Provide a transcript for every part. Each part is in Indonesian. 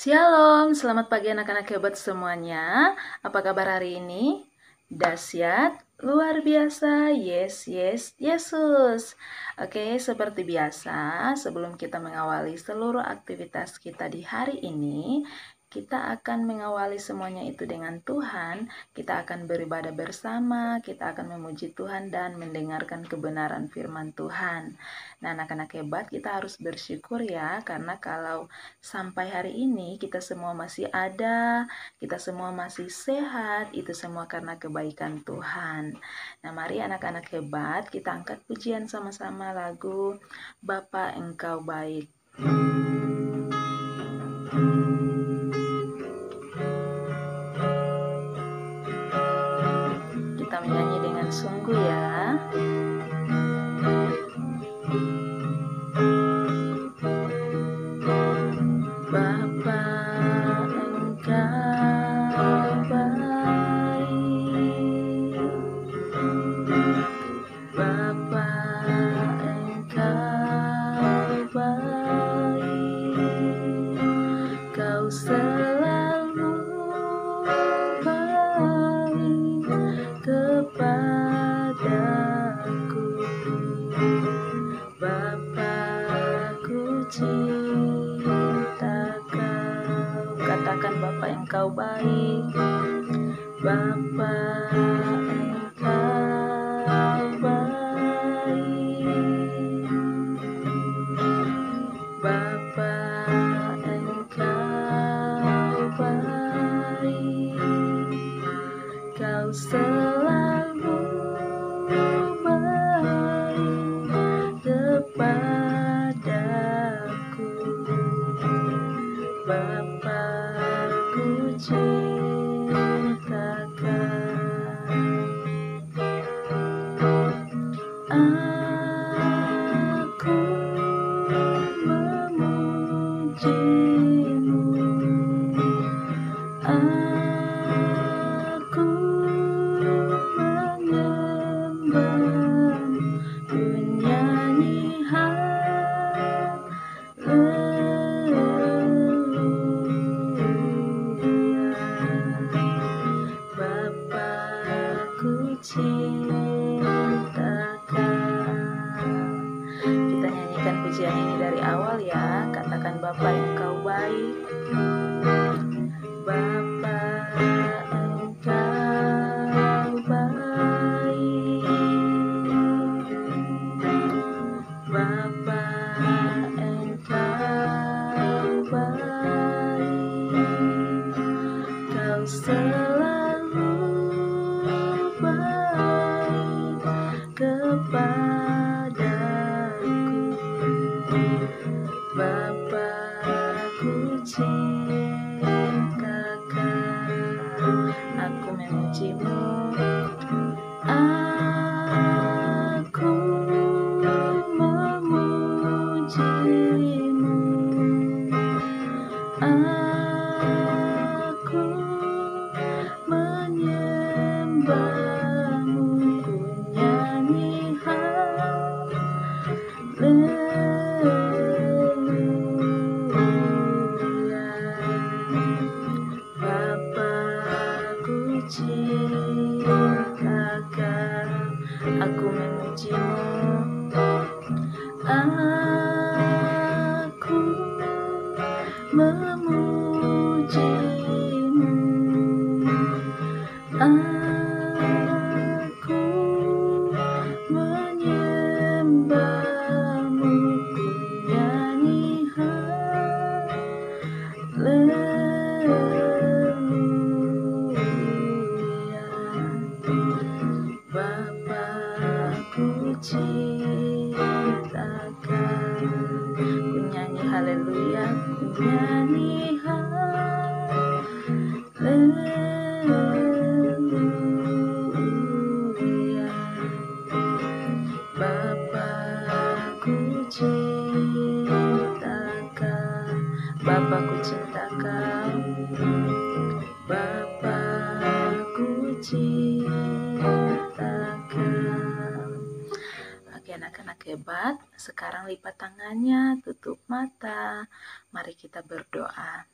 Shalom, selamat pagi anak-anak hebat semuanya. Apa kabar hari ini? Dahsyat, luar biasa, yes, yes, Yesus. Oke, seperti biasa, sebelum kita mengawali seluruh aktivitas kita di hari ini, kita akan mengawali semuanya itu dengan Tuhan. Kita akan beribadah bersama, kita akan memuji Tuhan dan mendengarkan kebenaran firman Tuhan. Nah, anak-anak hebat, kita harus bersyukur ya, karena kalau sampai hari ini kita semua masih ada, kita semua masih sehat, itu semua karena kebaikan Tuhan. Nah, mari anak-anak hebat, kita angkat pujian sama-sama lagu Bapa Engkau Baik. Kita menyanyi dengan sungguh ya. Bapa Engkau baik, Bapa Engkau baik, Kau selalu baik kepadaku. Bapa, ku cinta Kau. Katakan Bapa Engkau baik, Bapa Engkau baik, Bapa Engkau baik, Kau selalu baik kepadaku. Bapa, ku cinta Kau. Aku memujimu, aku menyembahmu, ku nyanyi haleluya. Bapa, ku cinta Kau. Kita nyanyikan pujian ini dari awal ya. Katakan Bapa Engkau baik, Bapa Engkau baik, Bapa Engkau baik, Kau selalu baik kepadaku. Bapa, ku cinta Kau. Aku memujimu, aku memujimu, aku menyembahmu, ku nyanyi haleluya. Bapa, ku cinta Kau. Aku memujimu, aku memujimu, aku menyembahmu, ku nyanyi haleluya. Bapa, ku cinta Kau. Ku nyanyi haleluya, ku nyanyi haleluya. Bapa, ku cinta Kau. Bapa, ku cinta Kau. Bapa, ku cinta Kau. Oke anak-anak hebat, sekarang lipat tangannya, tutup mata. Mari kita berdoa.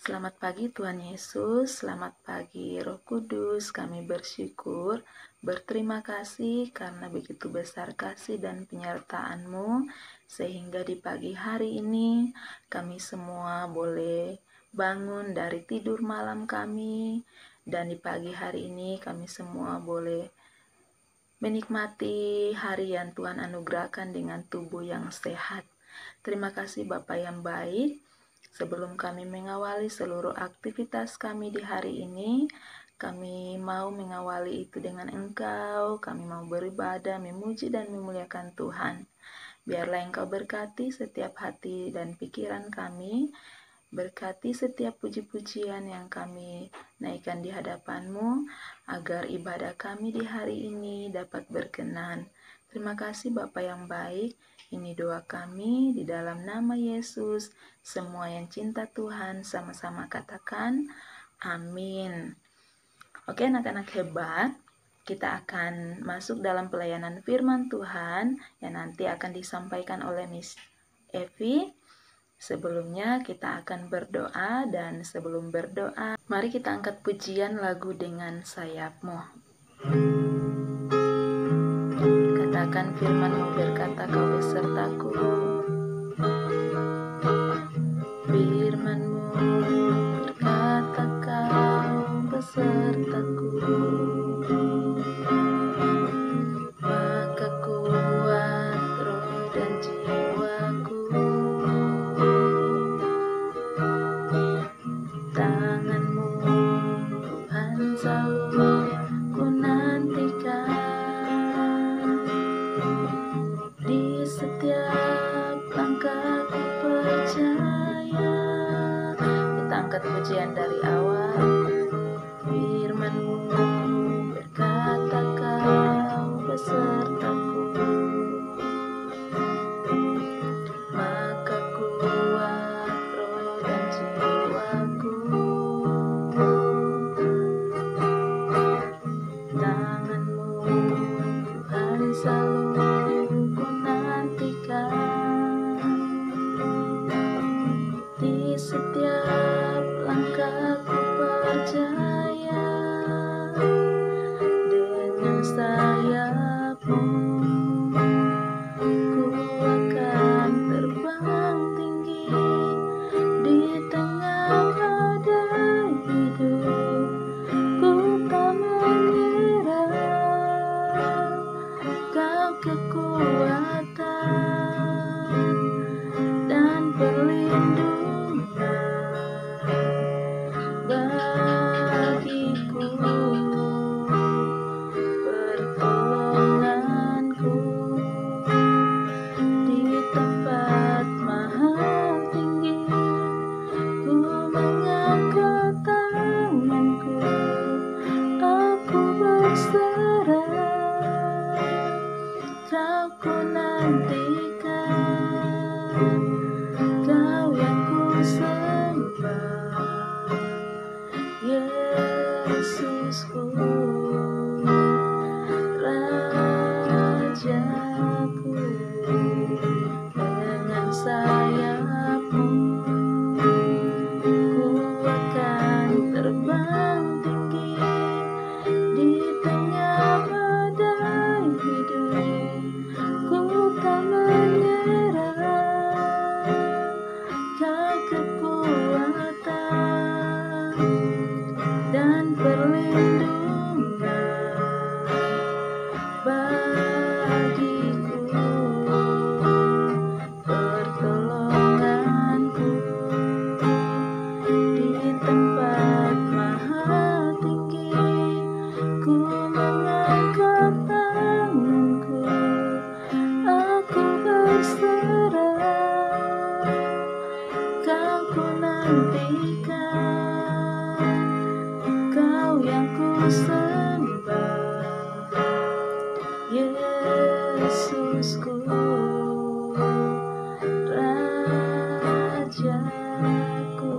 Selamat pagi Tuhan Yesus, selamat pagi Roh Kudus. Kami bersyukur, berterima kasih karena begitu besar kasih dan penyertaan-Mu, sehingga di pagi hari ini kami semua boleh bangun dari tidur malam kami, dan di pagi hari ini kami semua boleh menikmati hari yang Tuhan anugerahkan dengan tubuh yang sehat. Terima kasih Bapa yang baik. Sebelum kami mengawali seluruh aktivitas kami di hari ini, kami mau mengawali itu dengan Engkau. Kami mau beribadah, memuji dan memuliakan Tuhan. Biarlah Engkau berkati setiap hati dan pikiran kami, berkati setiap puji-pujian yang kami naikkan di hadapan-Mu, agar ibadah kami di hari ini dapat berkenan. Terima kasih Bapa yang baik. Ini doa kami di dalam nama Yesus. Semua yang cinta Tuhan sama-sama katakan amin. Oke anak-anak hebat, kita akan masuk dalam pelayanan firman Tuhan yang nanti akan disampaikan oleh Miss Evi. Sebelumnya kita akan berdoa, dan sebelum berdoa, mari kita angkat pujian lagu Dengan Sayap-Mu. Katakan firman-Mu, berkata Kau besertaku. Firman-Mu berkata Kau besertaku, maka kuat roh dan jiwaku. Tangan-Mu Tuhan selalu ku nantikan, di setiap langkah ku percaya. Kita angkat pujian dari awal. Firman-Mu berkata Kau besertaku, maka kuat roh dan jiwaku. Tangan-Mu Tuhan selalu ku nantikan, di setiap langkah ku percaya. Dengan sayap-Mu ku akan terbang tinggi, di tengah badai hidup ku tak menyerah. Kau kekuatan dan perlindungan bagiku, pertolonganku di tempat maha tinggi. Ku mengangkat tanganku, aku berserah. Kau ku nantikan, Kau yang ku sembah, Yesusku, Rajaku. Dengan sayap-Mu ku akan terbang tinggi, di tengah badai hidup ku tak menyerah. Kau kekuatan dan perlindungan bagiku, pertolonganku di tempat maha tinggi. Ku mengangkat tanganku, aku berserah. Kau ku nantikan, Kau yang ku sembah, Yesusku, Rajaku.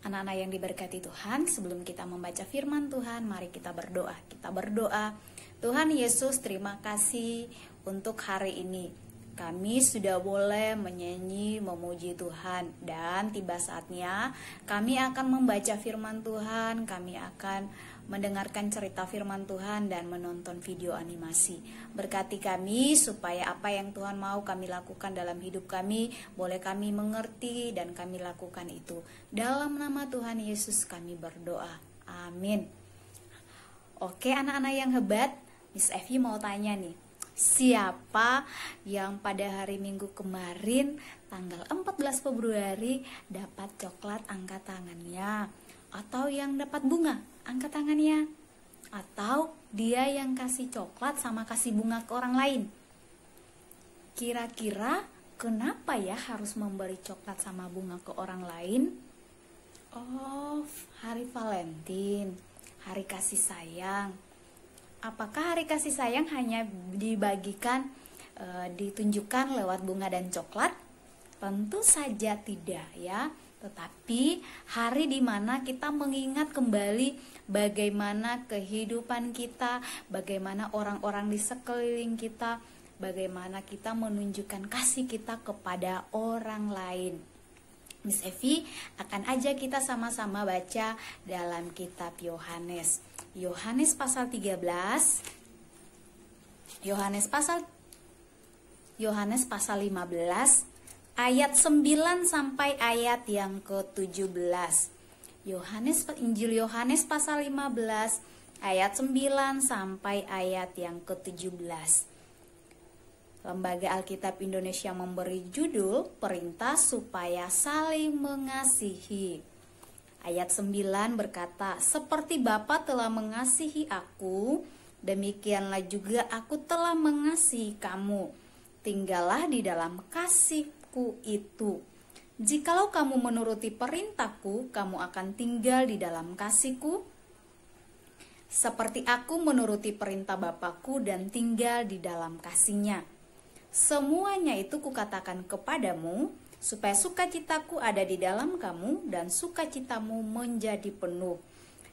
Anak-anak yang diberkati Tuhan, sebelum kita membaca firman Tuhan, mari kita berdoa. Kita berdoa, Tuhan Yesus, terima kasih untuk hari ini. kami sudah boleh menyanyi memuji Tuhan, dan tiba saatnya kami akan membaca firman Tuhan, kami akan mendengarkan cerita firman Tuhan dan menonton video animasi. Berkati kami supaya apa yang Tuhan mau kami lakukan dalam hidup kami, boleh kami mengerti dan kami lakukan itu. Dalam nama Tuhan Yesus kami berdoa. Amin. Oke anak-anak yang hebat, Miss Evi mau tanya nih. Siapa yang pada hari Minggu kemarin tanggal 14 Februari dapat coklat angkat tangannya? Atau yang dapat bunga angkat tangannya? Atau dia yang kasih coklat sama kasih bunga ke orang lain? Kira-kira kenapa ya harus memberi coklat sama bunga ke orang lain? Oh, hari Valentine, hari kasih sayang. Apakah hari kasih sayang hanya dibagikan, ditunjukkan lewat bunga dan coklat? Tentu saja tidak ya. Tetapi hari di mana kita mengingat kembali bagaimana kehidupan kita, bagaimana orang-orang di sekeliling kita, bagaimana kita menunjukkan kasih kita kepada orang lain. Miss Evi akan ajak kita sama-sama baca dalam kitab Yohanes. Yohanes pasal 13, Yohanes pasal 15 ayat 9 sampai ayat yang ke-17. Injil Yohanes pasal 15 ayat 9 sampai ayat yang ke-17. Lembaga Alkitab Indonesia memberi judul Perintah Supaya Saling Mengasihi. Ayat 9 berkata, seperti Bapa telah mengasihi aku, demikianlah juga aku telah mengasihi kamu. Tinggallah di dalam kasih-Ku itu. Jikalau kamu menuruti perintah-Ku, kamu akan tinggal di dalam kasih-Ku, seperti aku menuruti perintah Bapa-Ku dan tinggal di dalam kasih-Nya. Semuanya itu Kukatakan kepadamu, supaya sukacitaku ada di dalam kamu dan sukacitamu menjadi penuh.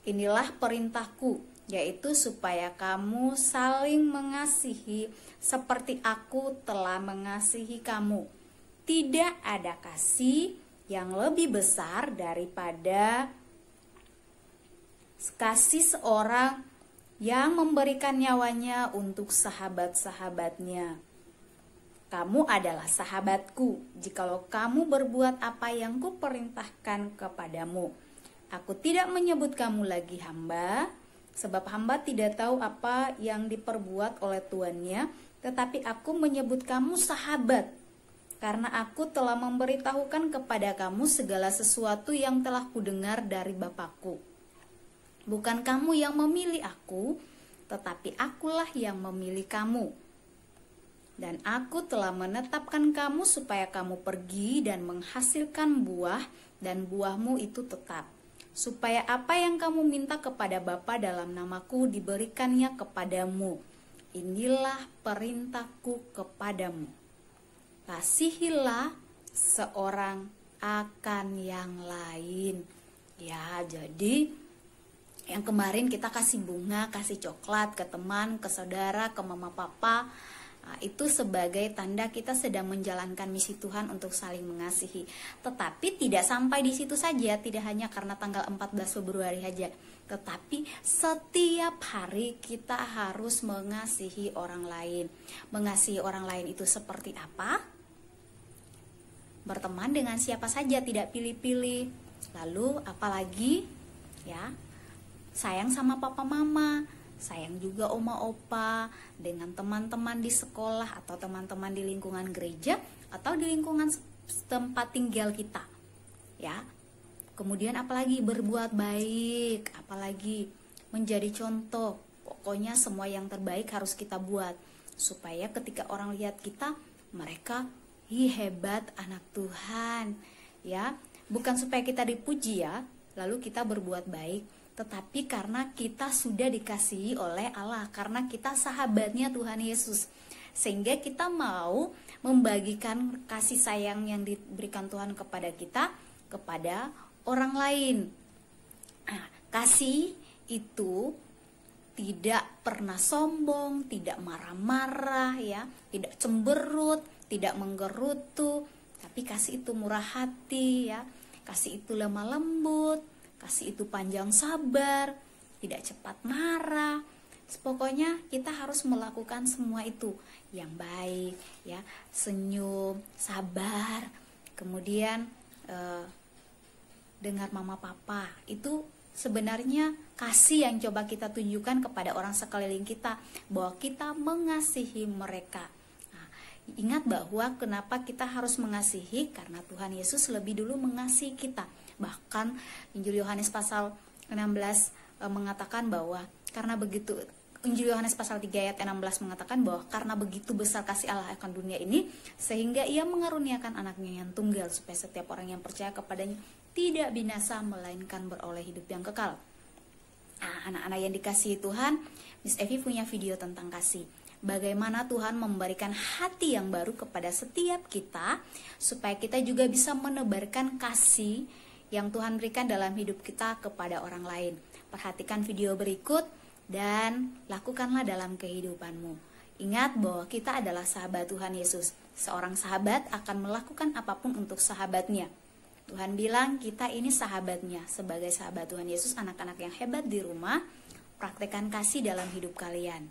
Inilah perintahku, yaitu supaya kamu saling mengasihi seperti aku telah mengasihi kamu. Tidak ada kasih yang lebih besar daripada kasih seorang yang memberikan nyawanya untuk sahabat-sahabatnya. Kamu adalah sahabatku, jikalau kamu berbuat apa yang Kuperintahkan kepadamu. Aku tidak menyebut kamu lagi hamba, sebab hamba tidak tahu apa yang diperbuat oleh tuannya, tetapi aku menyebut kamu sahabat, karena aku telah memberitahukan kepada kamu segala sesuatu yang telah kudengar dari Bapakku. Bukan kamu yang memilih aku, tetapi akulah yang memilih kamu. Dan aku telah menetapkan kamu supaya kamu pergi dan menghasilkan buah, dan buahmu itu tetap. Supaya apa yang kamu minta kepada Bapa dalam namaku diberikannya kepadamu. Inilah perintahku kepadamu. Kasihilah seorang akan yang lain. Ya, jadi yang kemarin kita kasih bunga, kasih coklat ke teman, ke saudara, ke mama papa. Nah, itu sebagai tanda kita sedang menjalankan misi Tuhan untuk saling mengasihi. Tetapi tidak sampai di situ saja, tidak hanya karena tanggal 14 Februari saja. Tetapi setiap hari kita harus mengasihi orang lain. Mengasihi orang lain itu seperti apa? Berteman dengan siapa saja, tidak pilih-pilih. Lalu apalagi? Ya, sayang sama papa mama, sayang juga oma opa, dengan teman-teman di sekolah atau teman-teman di lingkungan gereja atau di lingkungan tempat tinggal kita. Ya. Kemudian apalagi berbuat baik, apalagi menjadi contoh. Pokoknya semua yang terbaik harus kita buat supaya ketika orang lihat kita, mereka hebat anak Tuhan. Ya, bukan supaya kita dipuji ya, lalu kita berbuat baik, tetapi karena kita sudah dikasihi oleh Allah, karena kita sahabatnya Tuhan Yesus, sehingga kita mau membagikan kasih sayang yang diberikan Tuhan kepada kita kepada orang lain. Nah, kasih itu tidak pernah sombong, tidak marah-marah ya, tidak cemberut, tidak menggerutu, tapi kasih itu murah hati ya. Kasih itu lemah lembut, kasih itu panjang sabar, tidak cepat marah. Pokoknya kita harus melakukan semua itu yang baik ya, senyum, sabar, kemudian dengar mama papa. Itu sebenarnya kasih yang coba kita tunjukkan kepada orang sekeliling kita, bahwa kita mengasihi mereka. Nah, ingat bahwa kenapa kita harus mengasihi, karena Tuhan Yesus lebih dulu mengasihi kita. Bahkan Injil Yohanes pasal 16 mengatakan bahwa karena begitu, Injil Yohanes pasal 3 ayat 16 mengatakan bahwa karena begitu besar kasih Allah akan dunia ini, sehingga ia mengaruniakan anaknya yang tunggal, supaya setiap orang yang percaya kepadanya tidak binasa, melainkan beroleh hidup yang kekal. Nah, anak-anak yang dikasihi Tuhan, Miss Evi punya video tentang kasih. Bagaimana Tuhan memberikan hati yang baru kepada setiap kita, supaya kita juga bisa menebarkan kasih yang Tuhan berikan dalam hidup kita kepada orang lain. Perhatikan video berikut dan lakukanlah dalam kehidupanmu. Ingat bahwa kita adalah sahabat Tuhan Yesus. Seorang sahabat akan melakukan apapun untuk sahabatnya. Tuhan bilang kita ini sahabatnya. Sebagai sahabat Tuhan Yesus, anak-anak yang hebat di rumah, praktekkan kasih dalam hidup kalian.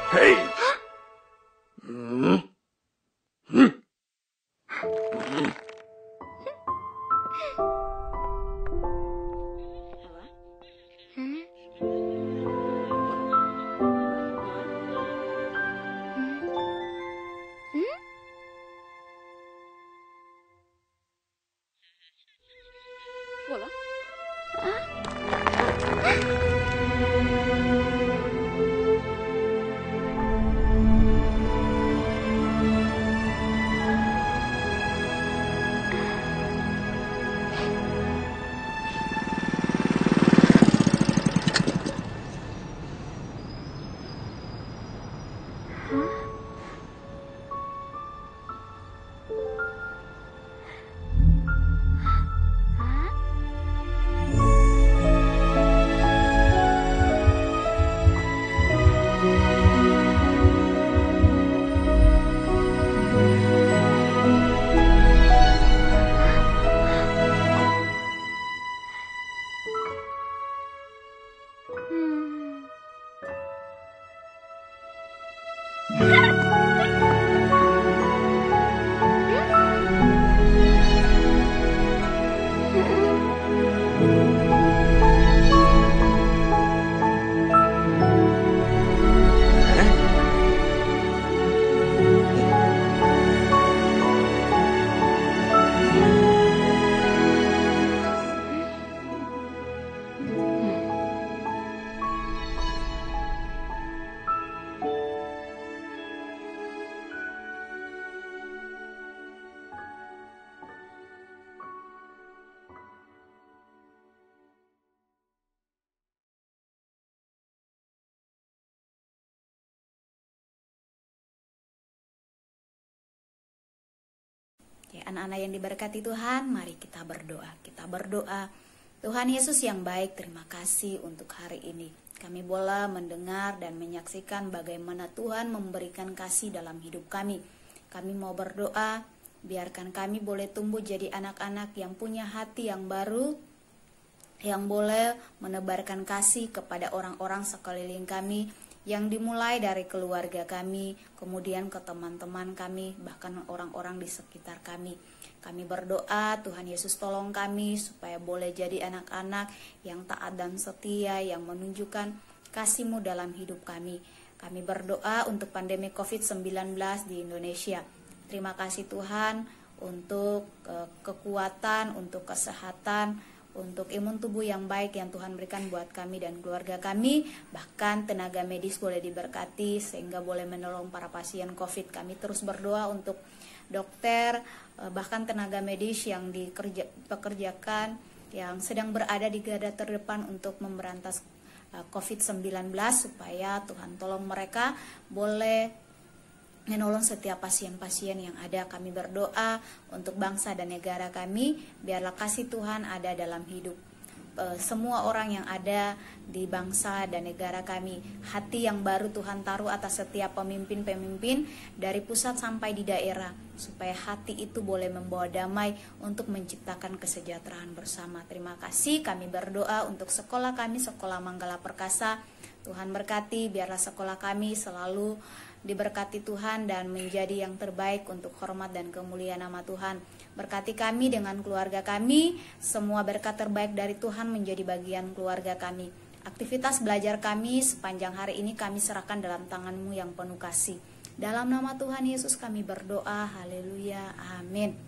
Hey! Voilà. Ya, anak-anak yang diberkati Tuhan, mari kita berdoa. Kita berdoa. Tuhan Yesus yang baik, terima kasih untuk hari ini. Kami boleh mendengar dan menyaksikan bagaimana Tuhan memberikan kasih dalam hidup kami. Kami mau berdoa, biarkan kami boleh tumbuh jadi anak-anak yang punya hati yang baru, yang boleh menebarkan kasih kepada orang-orang sekeliling kami, yang dimulai dari keluarga kami, kemudian ke teman-teman kami, bahkan orang-orang di sekitar kami. Kami berdoa, Tuhan Yesus tolong kami supaya boleh jadi anak-anak yang taat dan setia, yang menunjukkan kasih-Mu dalam hidup kami. Kami berdoa untuk pandemi COVID-19 di Indonesia. Terima kasih Tuhan untuk kekuatan, untuk kesehatan, untuk imun tubuh yang baik yang Tuhan berikan buat kami dan keluarga kami. Bahkan tenaga medis boleh diberkati sehingga boleh menolong para pasien COVID. Kami terus berdoa untuk dokter, bahkan tenaga medis yang dipekerjakan, yang sedang berada di garda terdepan untuk memberantas COVID-19, supaya Tuhan tolong mereka boleh menolong setiap pasien-pasien yang ada. Kami berdoa untuk bangsa dan negara kami, biarlah kasih Tuhan ada dalam hidup semua orang yang ada di bangsa dan negara kami. Hati yang baru Tuhan taruh atas setiap pemimpin-pemimpin dari pusat sampai di daerah, supaya hati itu boleh membawa damai untuk menciptakan kesejahteraan bersama. Terima kasih. Kami berdoa untuk sekolah kami, Sekolah Manggala Perkasa. Tuhan berkati, biarlah sekolah kami selalu diberkati Tuhan dan menjadi yang terbaik untuk hormat dan kemuliaan nama Tuhan. Berkati kami dengan keluarga kami, semua berkat terbaik dari Tuhan menjadi bagian keluarga kami. Aktivitas belajar kami sepanjang hari ini kami serahkan dalam tangan-Mu yang penuh kasih. Dalam nama Tuhan Yesus kami berdoa, haleluya, amin.